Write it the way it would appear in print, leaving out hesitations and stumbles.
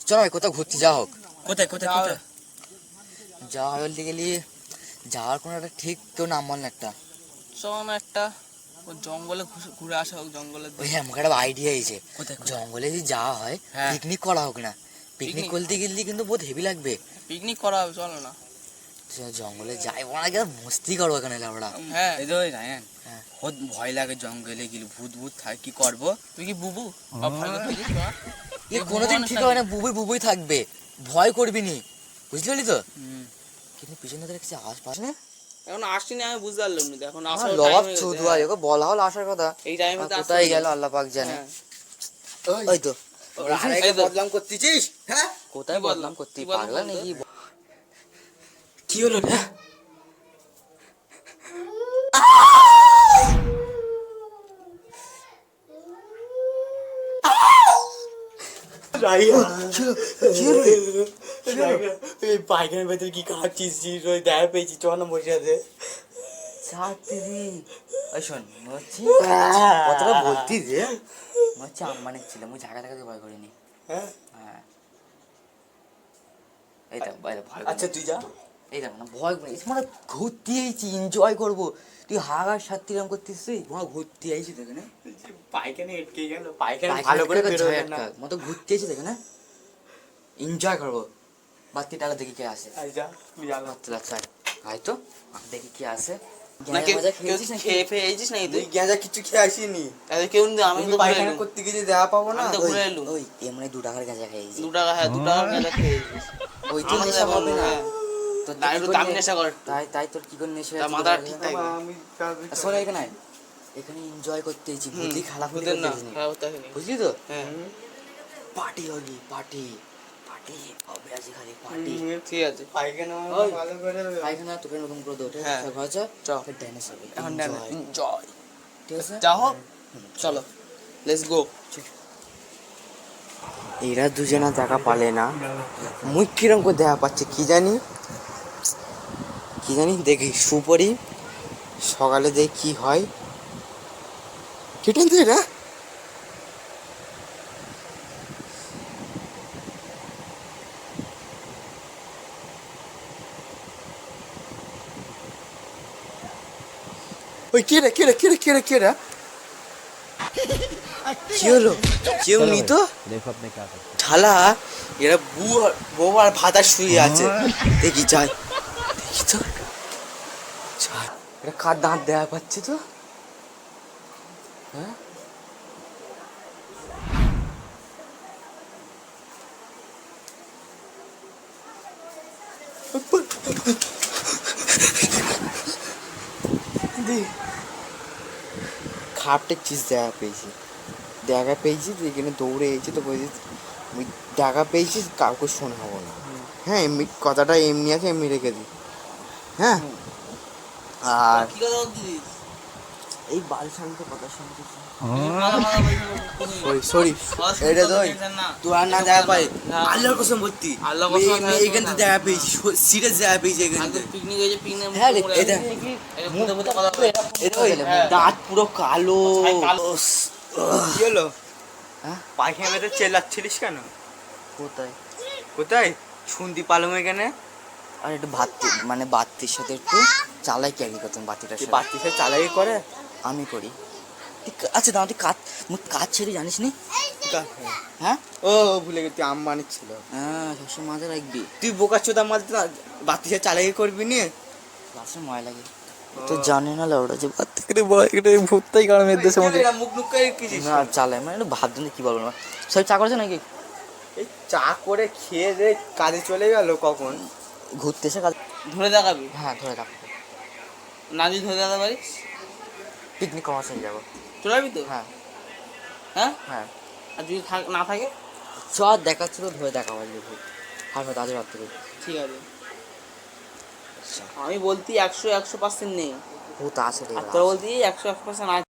চল ভাই কোথাও ঘুরতে যাওয়া হোক। কোথায় কোথায় কোথায় যাওয়া বলতে গেলি যাওয়ার কোনো একটা ঠিক কেউ নাম বল না একটা। চল একটা জঙ্গলে ঘুরে আসা হোক, জঙ্গলে। ওই হ্যাঁ আমাকে একটা আইডিয়া হয়েছে, কোথায় জঙ্গলে যদি যাওয়া হয় হ্যাঁ পিকনিক করা হোক না। Picnic Picnic? করতে গেলে কিন্তু বহুত হেভি লাগবে। পিকনিক করা হবে, চলো না। জঙ্গলে যাই ওরা গিয়ে মস্তি করবো এখানে আমরা। হ্যাঁ এই তো রায়ন, হ্যাঁ। বহুত ভয় লাগে জঙ্গলে গেলে, ভূত ভূত থাকে, কি করবো? তুই কি বুবু? এ কোনোদিন ঠিক হবে না, বুবুই বুবুই থাকবে, ভয় করবি নি, বুঝতে পারলি তো? কিন্তু পিছনে ধরে কিছু আওয়াজ পাস না? এখন আসিনি, আমি বুঝতে পারলাম না। এখন আমার আসার লবাব time চোদ হয়ে ভাই, গেছে। ওকে বলা হলো আসার কথা, এই টাইমে আর কোথায় গেল আল্লাহ পাক জানে। ওই তো বদনাম করতেছিস? হ্যাঁ, কোথায় কি বদনাম বললাম? করতে কি বললাম পারলা বলতো? নাকি? কি হলো রে? পায়খানার ভেতরে কি খাচ্ছিস? ওই দেখা পেয়েছি, চ না বসে আছে। ছাত্রী ওই শোন হচ্ছে কতটা বলতি যে হচ্ছে আম্মানের ছিল, মুই ঝাঁকা টাকা দিয়ে ভয় করিনি। হ্যাঁ, হ্যাঁ এই দেখ ভয় আচ্ছা তুই যা। এই দেখ না ভয় করি মানে ঘুরতে আইছি, এনজয় করবো। তুই হাগার সাথে এরকম করতিস, তুই ভয় ঘুরতে আইছি দেখে না, পায়খানা আটকে গেল, পায়খানা ভালো করে বেরোবে না। মতো ঘুরতে আইছি দেখে না, এনজয় করবো। বাড়তি টাকা দেখি কে আসে, যা তুই যা। আচ্ছা আয় তো দেখি কে আসে। নাকি মজা খেয়েছিস নাকি? খেয়ে ফেয়ে এসেছিস নাকি তুই? তুই গেঁজা কিছু খেয়ে আসিনি? তাহলে কেউ নেই, আমি তো পায়খানা ঘুরে করতে গিয়ে দেখা পাবো না। আমি তো ঘুরে এলুম। ওই এমনি 2 টাকার গাঁজা খেয়েছি, 2 টাকা, হ্যাঁ 2 টাকার গাঁজা খেয়ে এসেছিস। ওই তো আমাদের নেশা হবে না। হ্যাঁ। তোর না, কি একটু করে দামি নেশা কর। তাই তোর কি করে নেশা তার আছে মাথা তোর ঠিক আগে? থাকে। আমি শোন এখানে আয়। এখানে এনজয় করতে এসেছি, বুদ্ধি খারাপ হতে ভূতের না, না, খারাপ হতে আসেনি। বুঝলি তো? হ্যাঁ পার্টি হবে, পার্টি পার্টি হবে আজ, খালি পার্টি। ঠিক আছে। পায়খানা ওই। ভালো করে পায়খানা তোকে নতুন করে দৌড়ে হ্যাঁ। ঘর চ চ। ড্যান্স হবে, এখন enjoy, জয় ঠিক আছে? যা হোক, চলো লেটস গো। এরা দুজনা দেখা পালে না, মুই কিরম করে দেখা পাচ্ছে কি জানি, দেখি সুপরি সকালে দেখি কি হয়। কেটেন তো এরা ওই কেরা কেরা কেরা কেরা কেরা কি হলো? কেউ নি তো ঠালা, এরা বউ আর ভাতা শুয়ে আছে। দেখি যাই, দেখি তো যাই। এরা কার দাঁত দেখা পাচ্ছে তো? হ্যাঁ, খাপটের চিজ দেখা পেয়েছি তো এখানে দৌড়ে এসেছি তো বলছি আমি দেখা পেয়েছি, কাউকে শোনাবো না। হ্যাঁ, এমনি কথাটা এমনি আছে, এমনি রেখে দিই। হ্যাঁ, আর কি কথা বলছিস? এই বাল শান্ত কথা শুনছিস? সরি এটা তো না, তুই আর না দেখা পাই, হ্যাঁ। আল্লাহর কসম ভর্তি আল্লাহর কসম আমি এখান থেকে দেখা পেয়েছি, সিরিয়াস দেখা পেয়েছি এখান থেকে। পিকনিক হয়েছে, পিকনিক হ্যাঁ রে, এটা কথা বলে। এটা ওই দাঁত পুরো কালো। কালো। কি হলো? হ্যাঁ? পায়খানাতে চেল্লাচ্ছিলিস কেন? কোথায়? কোথায় শুনতি পালং এখানে? আর একটু মানে বাতির সাথে একটু চালাই ক্যারি করতাম, বাতিটার সাথে। বাচ্চা সে চালাই করে? আমি করি। আচ্ছা দাঁড়া, তুই কাজ ছেড়ে জানিস নি? হ্যাঁ ও ভুলে গেছি, আম্মানি ছিল। হ্যাঁ, সবসময় মাথায় রাখবি, তুই বোকা চোদা মারতে বাতি সে চালাই করবি নি? ক্লাসে ময় লাগে তো জানে না ওটা যে বাদ থেকে ভূতটাই গ্রামের দেশের মধ্যে মুখ মুখ করে কিছু না চালায়, মানে একটু ভাবছেন কি বলবো না। সব চা করেছে নাকি? এই চা করে খেয়ে দে কাজে চলে গেল কখন। ঘুরতে এসে কাজ, ধরে দেখাবি? হ্যাঁ ধরে রাখো, না যদি ধরে দেখাতে পারিস, পিকনিক কমার সাথে যাবো। চলে যাবি তো? হ্যাঁ হ্যাঁ, হ্যাঁ, আর যদি না থাকে? চ দেখাচ্ছে তো, ধরে দেখা পারলি ভূত হারবে তাদের হাত থেকে। ঠিক আছে, আমি বলতি 100% নেই, ভূত আছে রে, আর তোরা বলতি 100% আছে।